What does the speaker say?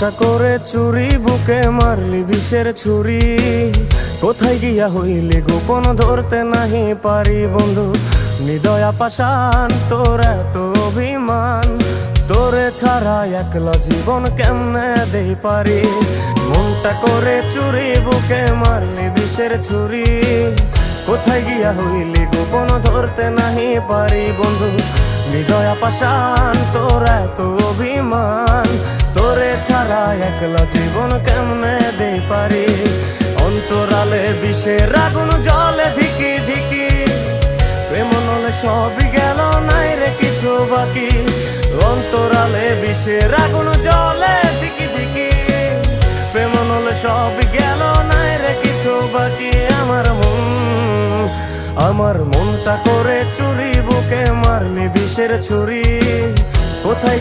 মনটা করে চুরি, বুকে মারলি বিষের ছুরি। কোথায় গিয়া হইলি গোপন, ধরতে নাহি পারি বন্ধু। হৃদয়া পাষাণ, তোর এত অভিমান, তোরে ছাড়া একলা জীবন কেমনে দেই পারি। মনটা করে চুরি, বুকে মারলি বিষের ছুরি। কোথায় গিয়া হইলি গোপন, ধরতে নাহি পারি বন্ধু। হৃদয়া পাষাণ, তোর এত অভিমান, তোরে ছাড়া একলা জীবন কেমনে দেই পারি। অন্তরালে বিষের আগুন জ্বলে ধিকি ধিকি, প্রেম নলে সবই গেল, নাই রে কিছু বাকি। অন্তরালে বিষের আগুন জ্বলে ধিকি ধিকি, প্রেম নলে সবই গেল, নাই রে কিছু বাকি। আমার মনটা করে চুরি, বুকে মারলি বিষের ছুরি। কোথায়